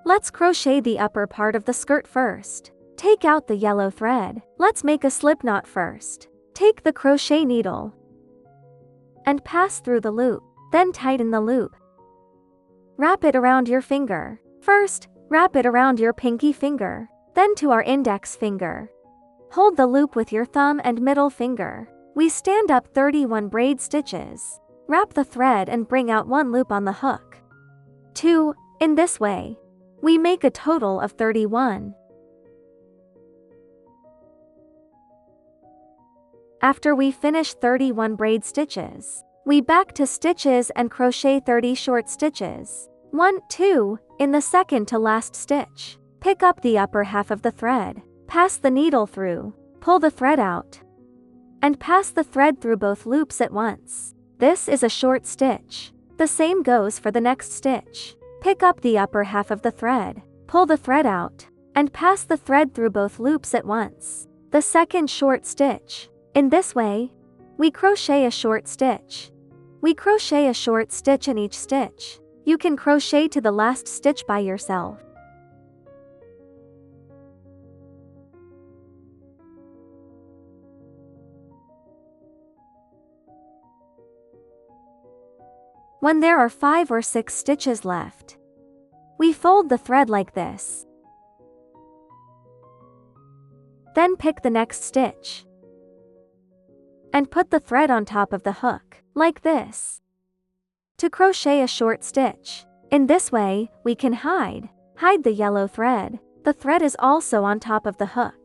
Let's crochet the upper part of the skirt first. Take out the yellow thread. Let's make a slip knot first. Take the crochet needle and pass through the loop. Then tighten the loop. Wrap it around your finger. First, wrap it around your pinky finger, then to our index finger. Hold the loop with your thumb and middle finger. We stand up 31 braid stitches. Wrap the thread and bring out one loop on the hook. 2. In this way, we make a total of 31. After we finish 31 braid stitches, we back to stitches and crochet 30 short stitches. 1, 2, in the second to last stitch. Pick up the upper half of the thread, pass the needle through, pull the thread out, and pass the thread through both loops at once. This is a short stitch. The same goes for the next stitch. Pick up the upper half of the thread, pull the thread out, and pass the thread through both loops at once. The second short stitch. In this way, we crochet a short stitch. We crochet a short stitch in each stitch. You can crochet to the last stitch by yourself. When there are 5 or 6 stitches left, we fold the thread like this. Then pick the next stitch and put the thread on top of the hook, like this, to crochet a short stitch. In this way, we can hide the yellow thread. The thread is also on top of the hook.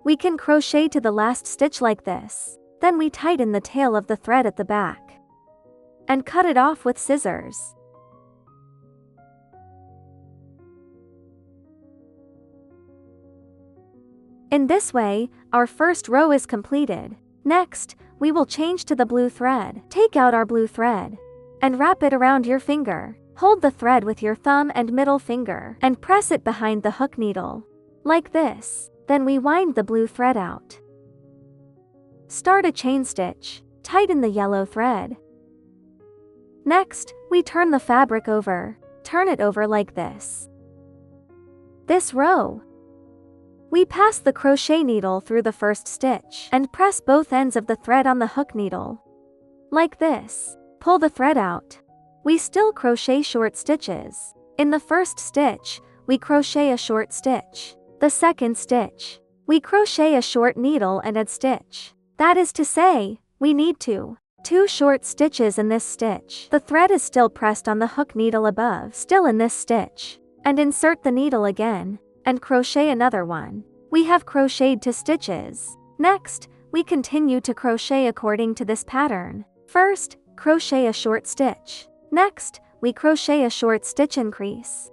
We can crochet to the last stitch like this. Then we tighten the tail of the thread at the back and cut it off with scissors. In this way, our first row is completed. Next, we will change to the blue thread. Take out our blue thread and wrap it around your finger. Hold the thread with your thumb and middle finger and press it behind the hook needle, like this. Then we wind the blue thread out. Start a chain stitch. Tighten the yellow thread. Next, we turn the fabric over. Turn it over like this. This row, we pass the crochet needle through the first stitch and press both ends of the thread on the hook needle, like this. Pull the thread out. We still crochet short stitches. In the first stitch, we crochet a short stitch. The second stitch, we crochet a short needle and add stitch. That is to say, we need 2 short stitches in this stitch. The thread is still pressed on the hook needle above, still in this stitch, and insert the needle again, and crochet another one. We have crocheted 2 stitches. Next, we continue to crochet according to this pattern. First, crochet a short stitch. Next, we crochet a short stitch increase.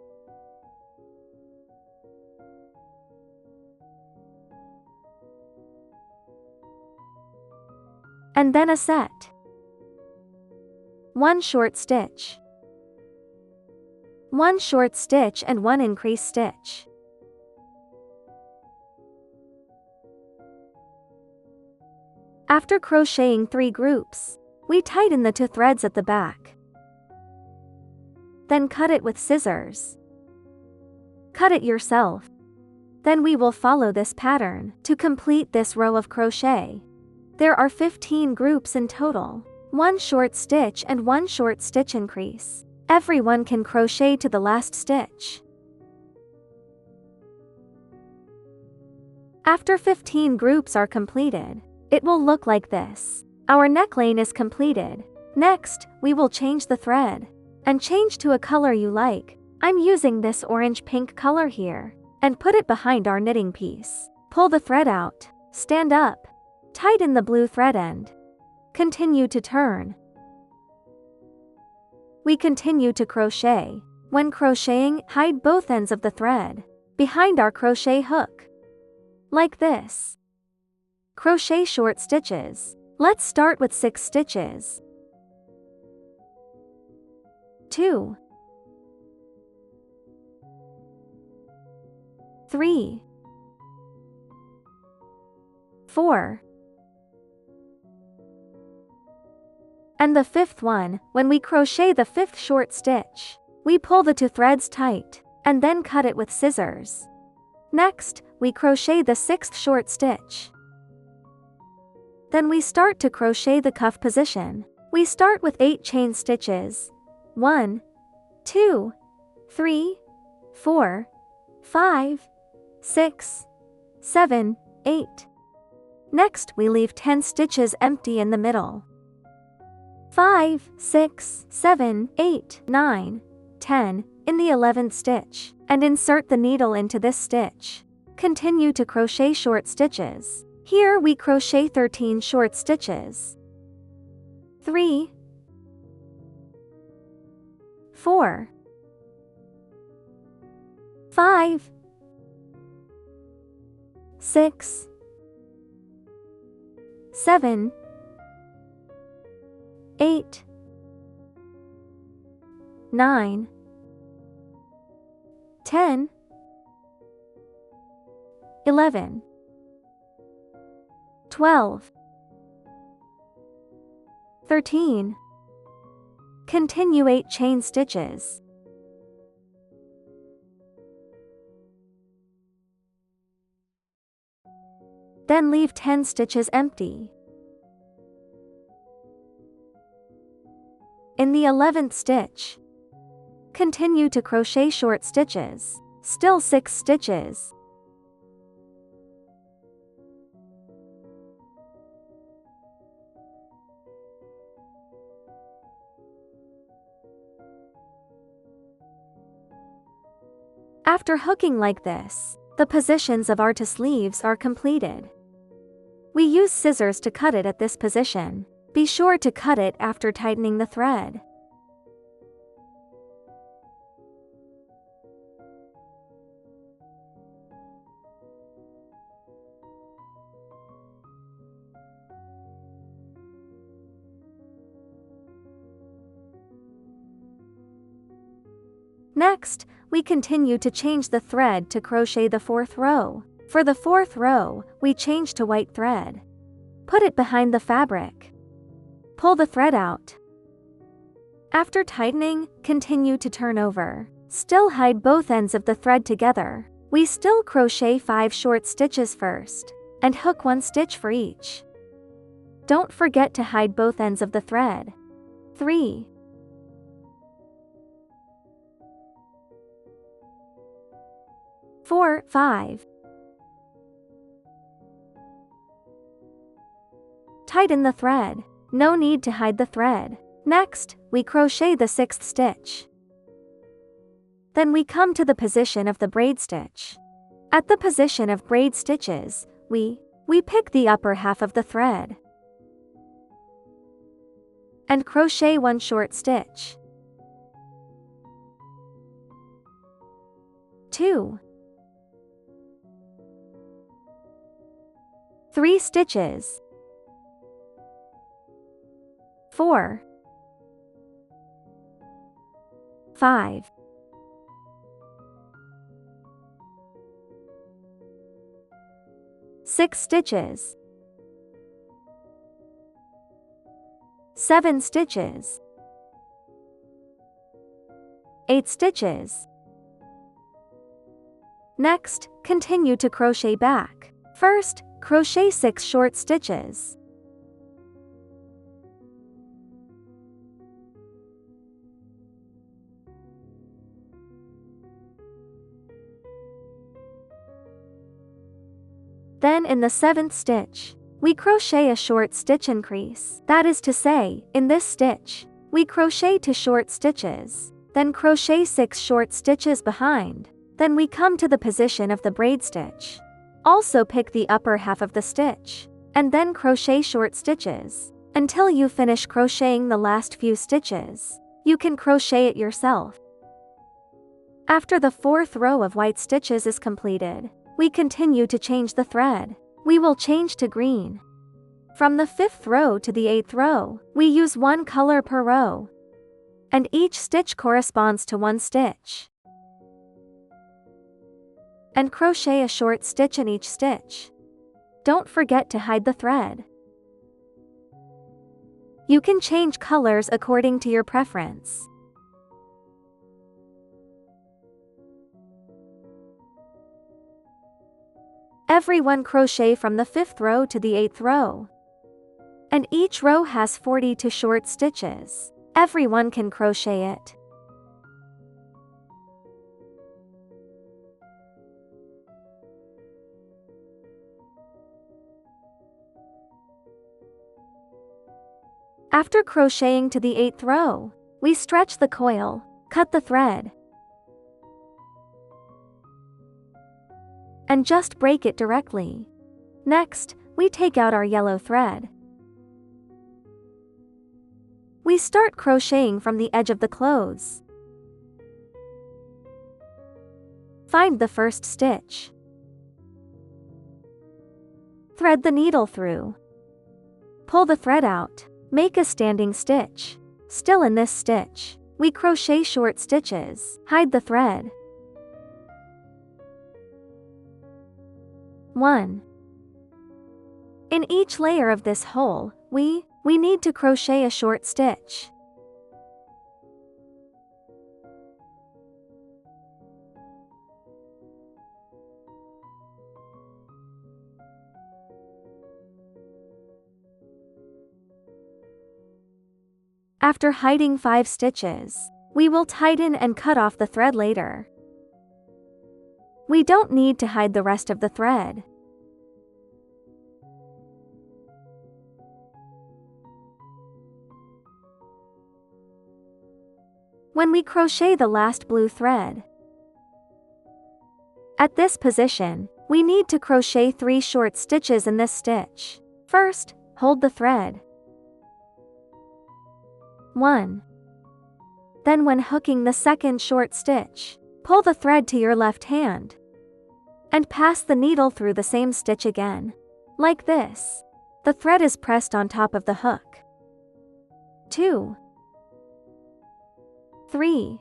And then a set. 1 short stitch, 1 short stitch and 1 increase stitch. After crocheting 3 groups, we tighten the 2 threads at the back. Then cut it with scissors. Cut it yourself. Then we will follow this pattern to complete this row of crochet. There are 15 groups in total. 1 short stitch and 1 short stitch increase. Everyone can crochet to the last stitch. After 15 groups are completed, it will look like this. Our neckline is completed. Next, we will change the thread and change to a color you like. I'm using this orange-pink color here, and put it behind our knitting piece. Pull the thread out, stand up, tighten the blue thread end. Continue to turn. We continue to crochet. When crocheting, hide both ends of the thread behind our crochet hook. Like this. Crochet short stitches. Let's start with 6 stitches. 2, 3, 4, and the 5th one. When we crochet the 5th short stitch, we pull the 2 threads tight, and then cut it with scissors. Next, we crochet the 6th short stitch. Then we start to crochet the cuff position. We start with 8 chain stitches. 1, 2, 3, 4, 5, 6, 7, 8. Next, we leave 10 stitches empty in the middle. 5, 6, 7, 8, 9, 10 in the 11th stitch, and insert the needle into this stitch. Continue to crochet short stitches. Here we crochet 13 short stitches. 3, 4, 5, 6, 7, 8, 9, 10, 11, 12, 13. Continue 8 chain stitches. Then leave 10 stitches empty. In the 11th stitch, continue to crochet short stitches, still 6 stitches. After hooking like this, the positions of our sleeves are completed. We use scissors to cut it at this position. Be sure to cut it after tightening the thread. Next, we continue to change the thread to crochet the 4th row. For the 4th row, we change to white thread. Put it behind the fabric. Pull the thread out. After tightening, continue to turn over. Still hide both ends of the thread together. We still crochet 5 short stitches first, and hook 1 stitch for each. Don't forget to hide both ends of the thread. 3, 4, 5. Tighten the thread. No need to hide the thread. Next, we crochet the 6th stitch. Then we come to the position of the braid stitch. At the position of braid stitches, we pick the upper half of the thread and crochet 1 short stitch. 2, 3 stitches. 4, 5, 6 stitches. 7 stitches. 8 stitches. Next, continue to crochet back. First, crochet 6 short stitches. Then in the 7th stitch, we crochet a short stitch increase. That is to say, in this stitch, we crochet 2 short stitches, then crochet 6 short stitches behind. Then we come to the position of the braid stitch. Also pick the upper half of the stitch, and then crochet short stitches until you finish crocheting the last few stitches. You can crochet it yourself. After the 4th row of white stitches is completed, we continue to change the thread. We will change to green. From the 5th row to the 8th row, we use one color per row, and each stitch corresponds to one stitch. And crochet a short stitch in each stitch. Don't forget to hide the thread. You can change colors according to your preference. Everyone crochet from the 5th row to the 8th row. And each row has 42 short stitches. Everyone can crochet it. After crocheting to the 8th row, we stretch the coil, cut the thread, and just break it directly. Next, we take out our yellow thread. We start crocheting from the edge of the clothes. Find the first stitch. Thread the needle through. Pull the thread out. Make a standing stitch. Still in this stitch, we crochet short stitches. Hide the thread. 1. In each layer of this hole, we need to crochet a short stitch. After hiding 5 stitches, we will tighten and cut off the thread later. We don't need to hide the rest of the thread. When we crochet the last blue thread, at this position, we need to crochet 3 short stitches in this stitch. First, hold the thread. 1. Then when hooking the second short stitch, pull the thread to your left hand and pass the needle through the same stitch again. Like this. The thread is pressed on top of the hook. 2. 3.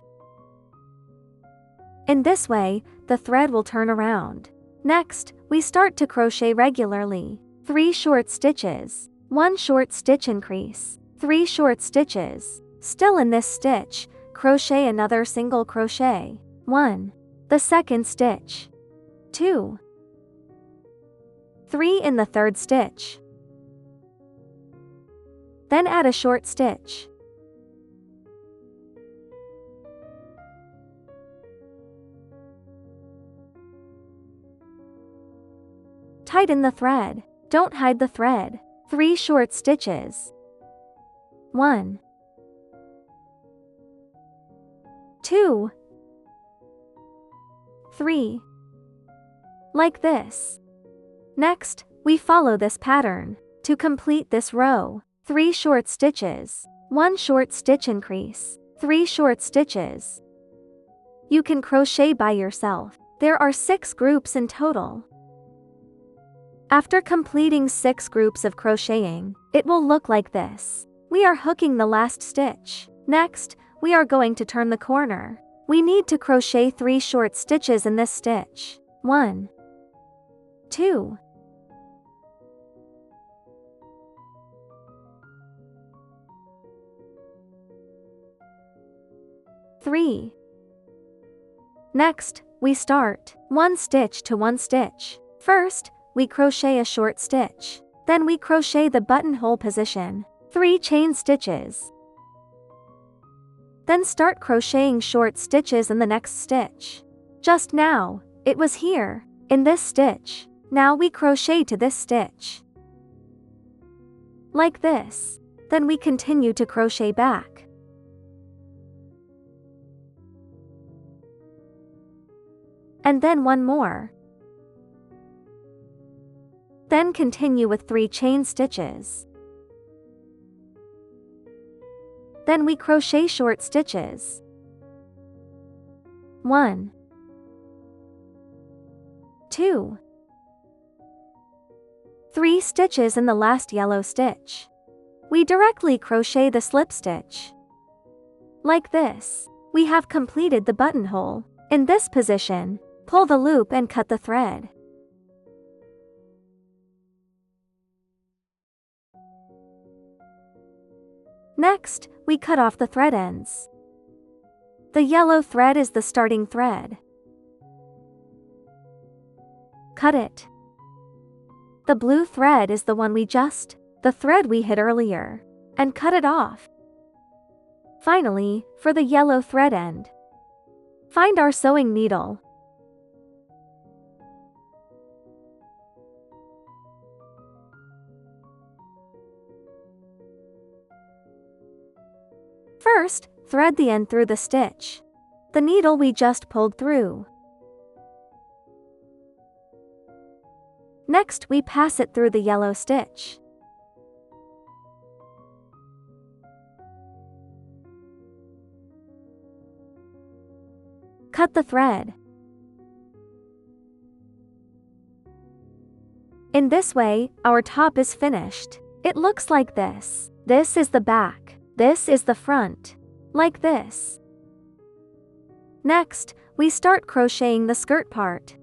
In this way, the thread will turn around. Next, we start to crochet regularly. 3 short stitches, 1 short stitch increase, 3 short stitches. Still in this stitch, crochet another single crochet. 1. The second stitch. 2. 3 in the third stitch. Then add a short stitch. Tighten the thread. Don't hide the thread. 3 short stitches. 1. 2. 3. Like this. Next, we follow this pattern. To complete this row, 3 short stitches, 1 short stitch increase, 3 short stitches. You can crochet by yourself. There are 6 groups in total. After completing 6 groups of crocheting, it will look like this. We are hooking the last stitch. Next, we are going to turn the corner. We need to crochet 3 short stitches in this stitch. 1. 2. 3. Next, we start 1 stitch to 1 stitch. First, we crochet a short stitch. Then we crochet the buttonhole position. 3 chain stitches. Then start crocheting short stitches in the next stitch. Just now, it was here, in this stitch. Now we crochet to this stitch. Like this. Then we continue to crochet back. And then 1 more. Then continue with 3 chain stitches. Then we crochet short stitches. 1, 2, 3 stitches in the last yellow stitch. We directly crochet the slip stitch. Like this, we have completed the buttonhole. In this position, pull the loop and cut the thread. Next, we cut off the thread ends. The yellow thread is the starting thread. Cut it. The blue thread is the one the thread we hid earlier, and cut it off. Finally, for the yellow thread end, find our sewing needle. First, thread the end through the stitch, the needle we just pulled through. Next, we pass it through the yellow stitch. Cut the thread. In this way, our top is finished. It looks like this. This is the back. This is the front. Like this. Next, we start crocheting the skirt part.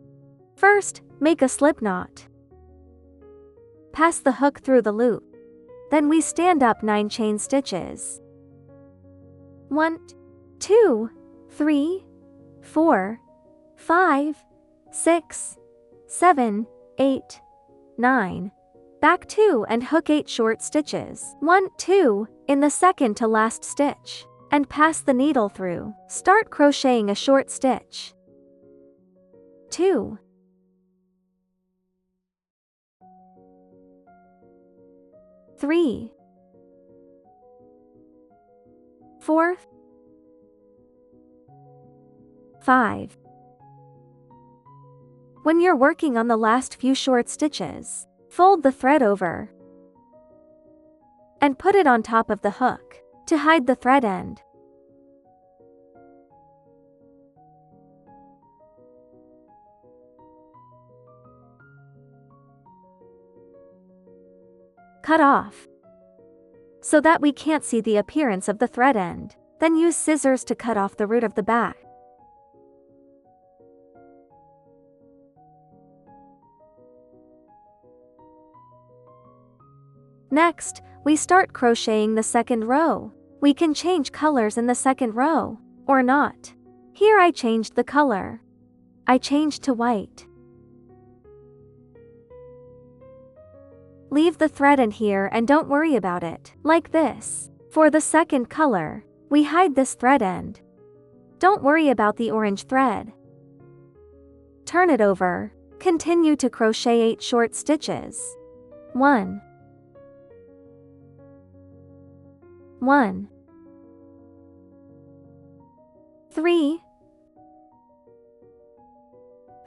First, make a slip knot. Pass the hook through the loop. Then we stand up 9 chain stitches. 1, 2, 3, 4, 5, 6, 7, 8, 9. Back 2 and hook 8 short stitches. 1, 2, in the second to last stitch, and pass the needle through. Start crocheting a short stitch. 2, 3, 4, 5. When you're working on the last few short stitches, fold the thread over and put it on top of the hook to hide the thread end. Cut off so that we can't see the appearance of the thread end. Then use scissors to cut off the root of the back. Next, we start crocheting the second row. We can change colors in the second row, or not. Here I changed the color. I changed to white. Leave the thread in here and don't worry about it. Like this. For the second color, we hide this thread end. Don't worry about the orange thread. Turn it over. Continue to crochet 8 short stitches. 1, 1, 3,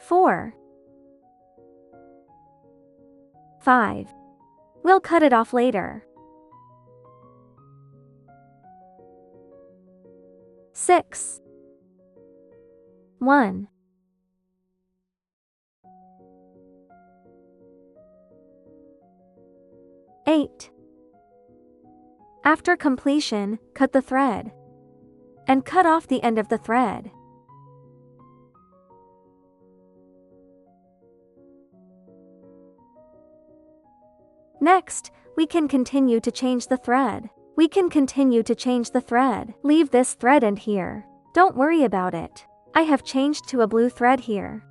4, 5. We'll cut it off later. 6, 1, 8. After completion, cut the thread and cut off the end of the thread. Next, we can continue to change the thread. Leave this thread end here. Don't worry about it. I have changed to a blue thread here.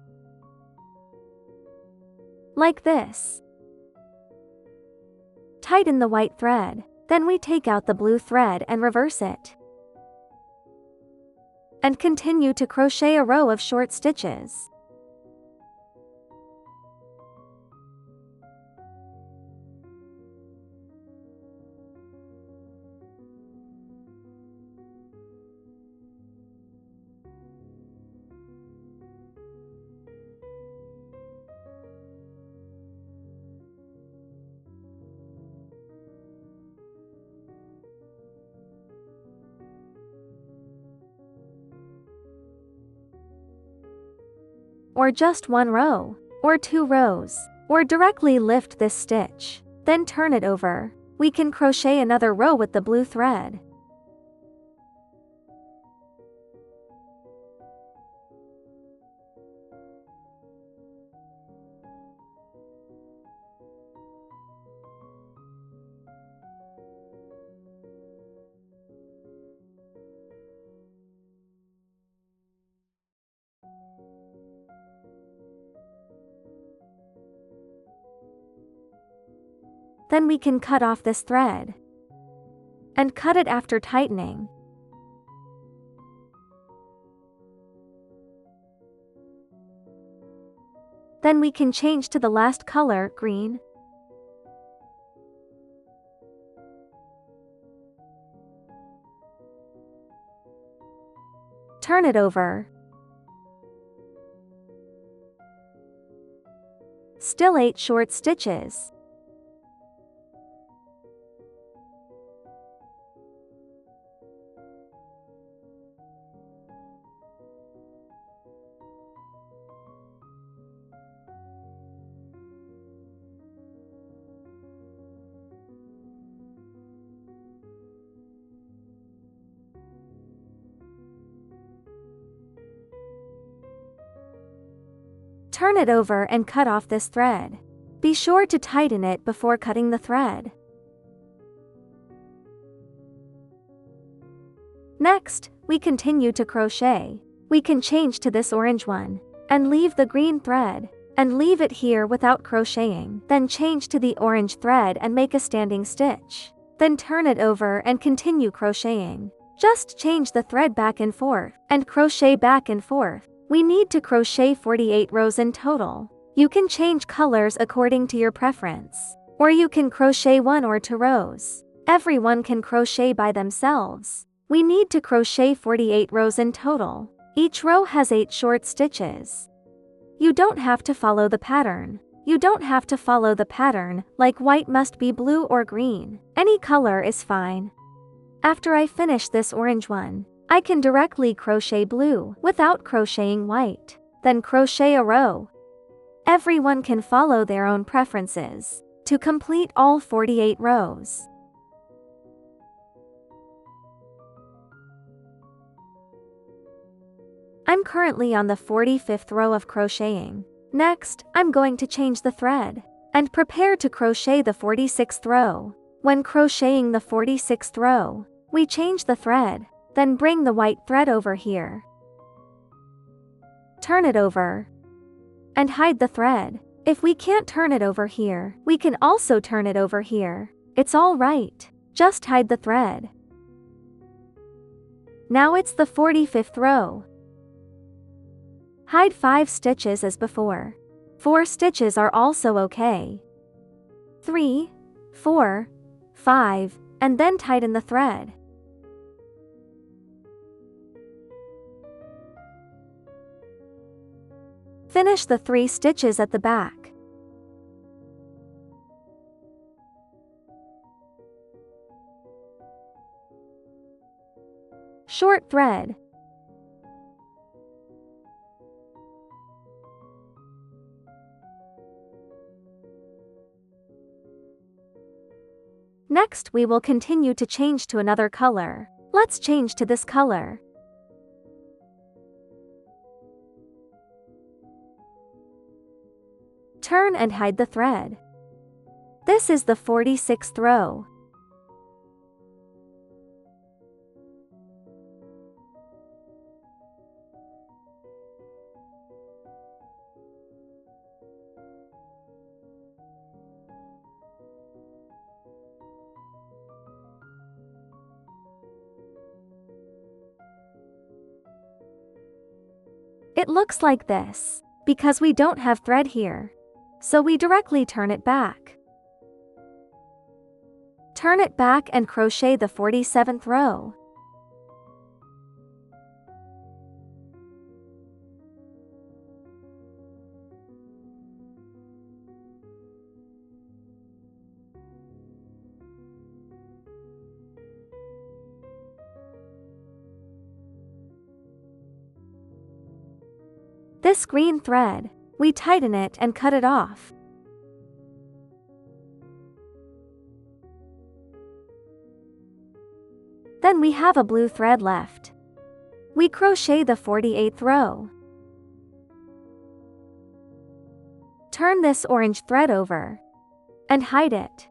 Like this. Tighten the white thread. Then we take out the blue thread and reverse it. And continue to crochet a row of short stitches. or just 1 row, or 2 rows, or directly lift this stitch. Then turn it over. We can crochet another row with the blue thread. Then we can cut off this thread and cut it after tightening. Then we can change to the last color, green. Turn it over. Still 8 short stitches. Turn it over and cut off this thread. Be sure to tighten it before cutting the thread. Next, we continue to crochet. We can change to this orange one, and leave the green thread, and leave it here without crocheting. Then change to the orange thread and make a standing stitch. Then turn it over and continue crocheting. Just change the thread back and forth, and crochet back and forth. We need to crochet 48 rows in total. You can change colors according to your preference, or you can crochet 1 or 2 rows. Everyone can crochet by themselves. We need to crochet 48 rows in total. Each row has 8 short stitches. You don't have to follow the pattern. You don't have to follow the pattern, like white must be blue or green. Any color is fine. After I finish this orange one, I can directly crochet blue without crocheting white. Then crochet a row. Everyone can follow their own preferences to complete all 48 rows. I'm currently on the 45th row of crocheting. Next, I'm going to change the thread and prepare to crochet the 46th row. When crocheting the 46th row, we change the thread, then bring the white thread over here. Turn it over and hide the thread. If we can't turn it over here, we can also turn it over here. It's all right. Just hide the thread. Now it's the 45th row. Hide 5 stitches as before. 4 stitches are also okay. 3, 4, 5, and then tighten the thread. Finish the 3 stitches at the back. Short thread. Next, we will continue to change to another color. Let's change to this color. Turn and hide the thread. This is the 46th row. It looks like this, because we don't have thread here. So we directly turn it back. Turn it back and crochet the 47th row. This green thread, we tighten it and cut it off. Then we have a blue thread left. We crochet the 48th row. Turn this orange thread over and hide it.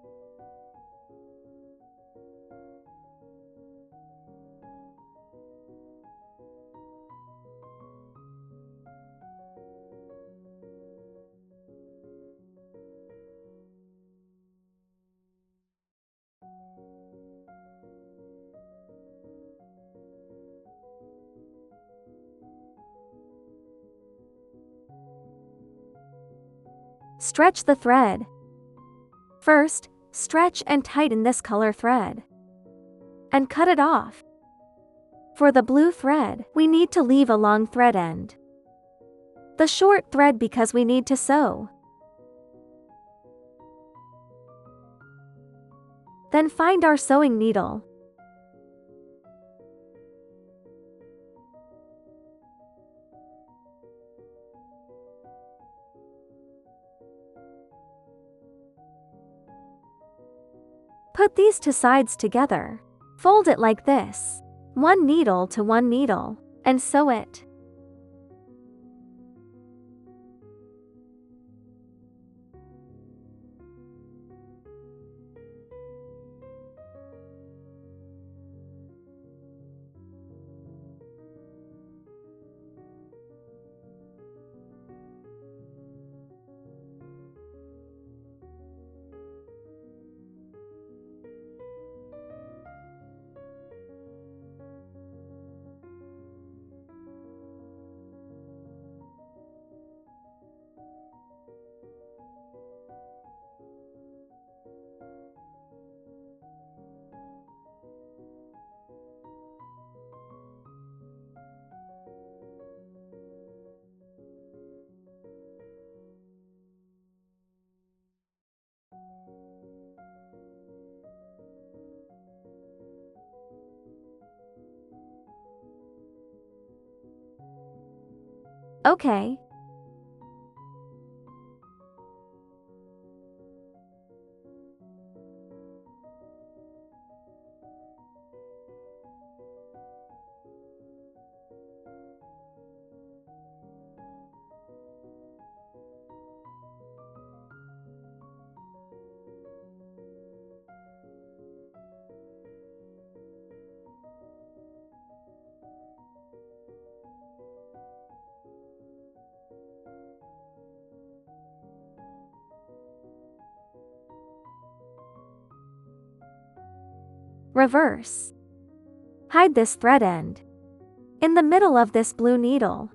Stretch the thread. First, stretch and tighten this color thread and cut it off. For the blue thread, we need to leave a long thread end. The short thread because we need to sew. Then find our sewing needle. Put these two sides together. Fold it like this, one needle to one needle, and sew it. Okay. Reverse. Hide this thread end in the middle of this blue needle.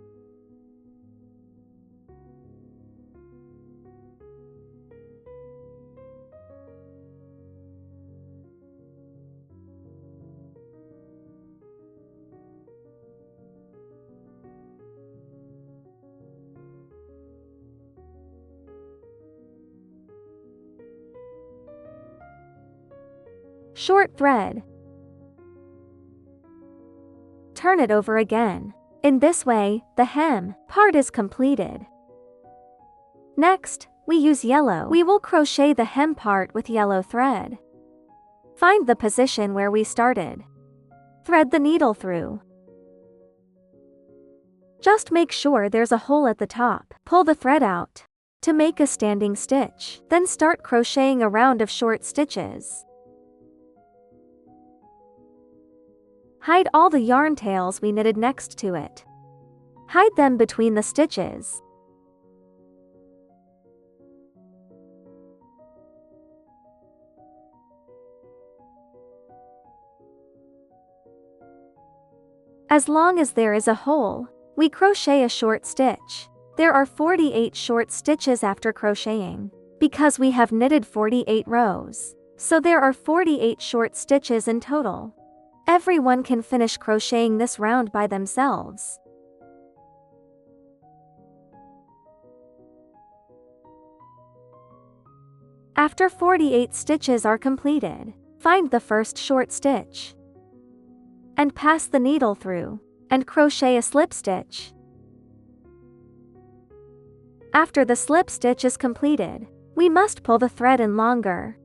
Short thread. Turn it over again. In this way, the hem part is completed. Next, we use yellow. We will crochet the hem part with yellow thread. Find the position where we started. Thread the needle through. Just make sure there's a hole at the top. Pull the thread out to make a standing stitch. Then start crocheting a round of short stitches. Hide all the yarn tails we knitted next to it. Hide them between the stitches. As long as there is a hole, we crochet a short stitch. There are 48 short stitches after crocheting, because we have knitted 48 rows. So there are 48 short stitches in total. Everyone can finish crocheting this round by themselves. After 48 stitches are completed, find the first short stitch and pass the needle through and crochet a slip stitch. After the slip stitch is completed, we must pull the thread in longer.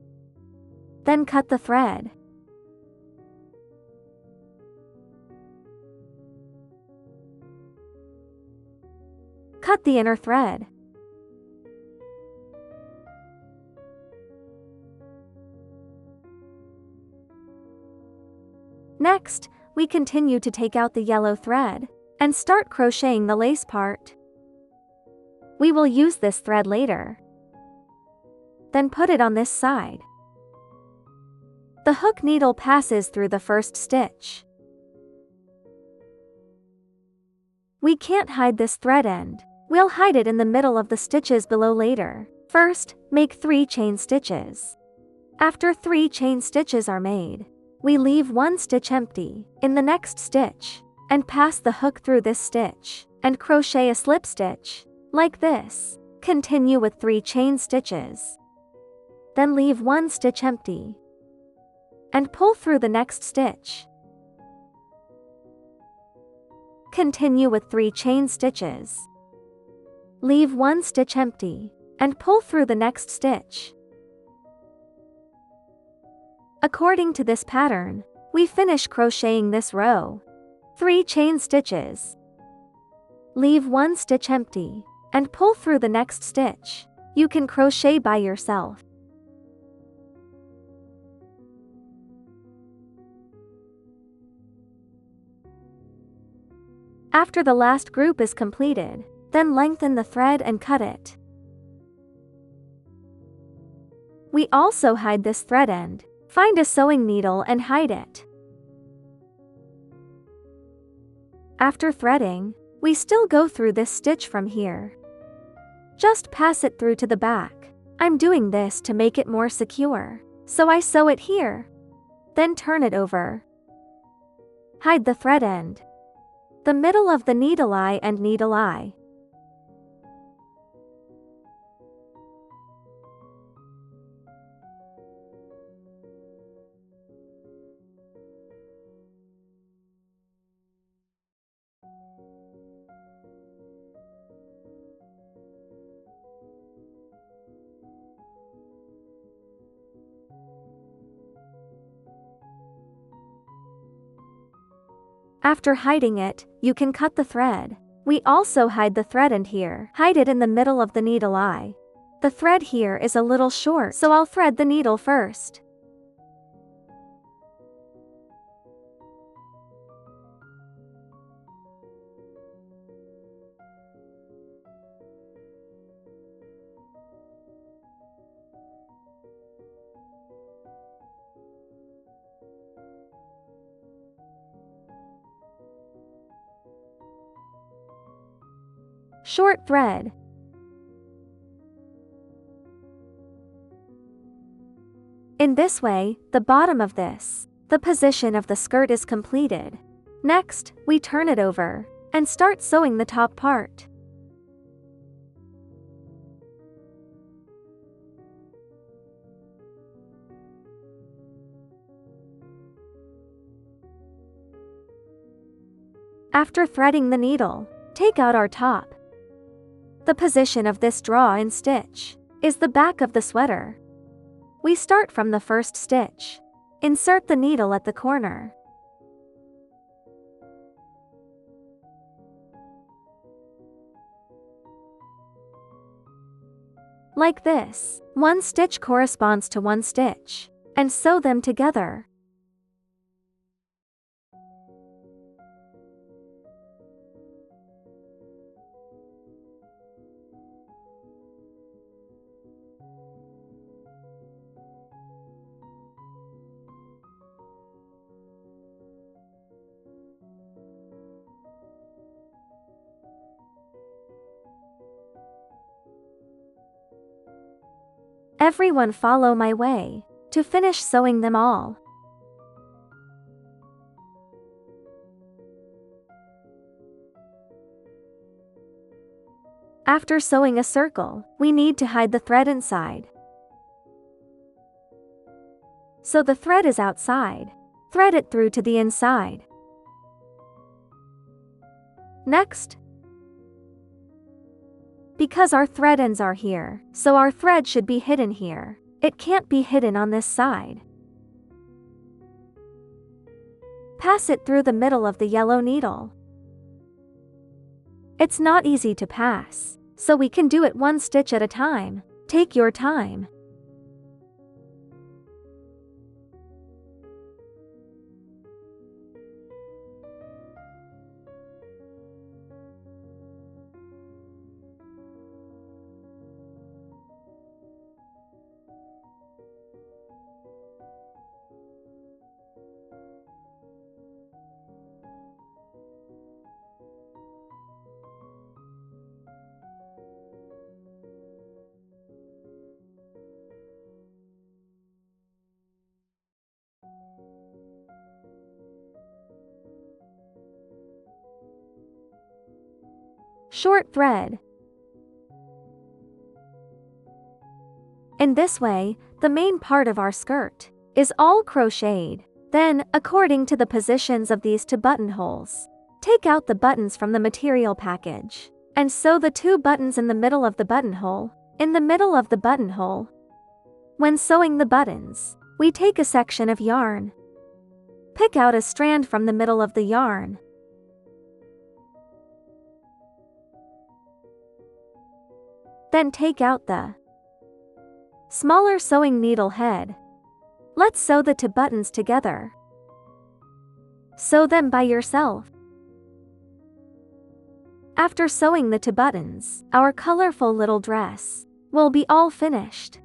Then cut the thread. Cut the inner thread. Next, we continue to take out the yellow thread and start crocheting the lace part. We will use this thread later. Then put it on this side. The hook needle passes through the first stitch. We can't hide this thread end. We'll hide it in the middle of the stitches below later. First, make 3 chain stitches. After 3 chain stitches are made, we leave 1 stitch empty in the next stitch and pass the hook through this stitch and crochet a slip stitch like this. Continue with 3 chain stitches. Then leave 1 stitch empty and pull through the next stitch. Continue with 3 chain stitches. Leave 1 stitch empty and pull through the next stitch. According to this pattern, we finish crocheting this row. 3 chain stitches. Leave 1 stitch empty and pull through the next stitch. You can crochet by yourself. After the last group is completed, then lengthen the thread and cut it. We also hide this thread end. Find a sewing needle and hide it. After threading, we still go through this stitch from here. Just pass it through to the back. I'm doing this to make it more secure, so I sew it here. Then turn it over. Hide the thread end. The middle of the needle eye and needle eye. After hiding it, you can cut the thread. We also hide the thread end here. Hide it in the middle of the needle eye. The thread here is a little short, so I'll thread the needle first. Short thread. In this way, the bottom of the position of the skirt is completed. Next, we turn it over and start sewing the top part. After threading the needle, take out our top. The position of this draw-in stitch is the back of the sweater. We start from the first stitch. Insert the needle at the corner. Like this, 1 stitch corresponds to 1 stitch, and sew them together. Everyone follow my way to finish sewing them all. After sewing a circle, we need to hide the thread inside. So the thread is outside. Thread it through to the inside. Because our thread ends are here, so our thread should be hidden here. It can't be hidden on this side. Pass it through the middle of the yellow needle. It's not easy to pass, so we can do it one stitch at a time. Take your time. Short thread. In this way, the main part of our skirt is all crocheted. Then, according to the positions of these two buttonholes, take out the buttons from the material package and sew the 2 buttons in the middle of the buttonhole. In the middle of the buttonhole. When sewing the buttons, we take a section of yarn. Pick out a strand from the middle of the yarn. Then take out the smaller sewing needle head. Let's sew the 2 buttons together. Sew them by yourself. After sewing the 2 buttons, our colorful little dress will be all finished.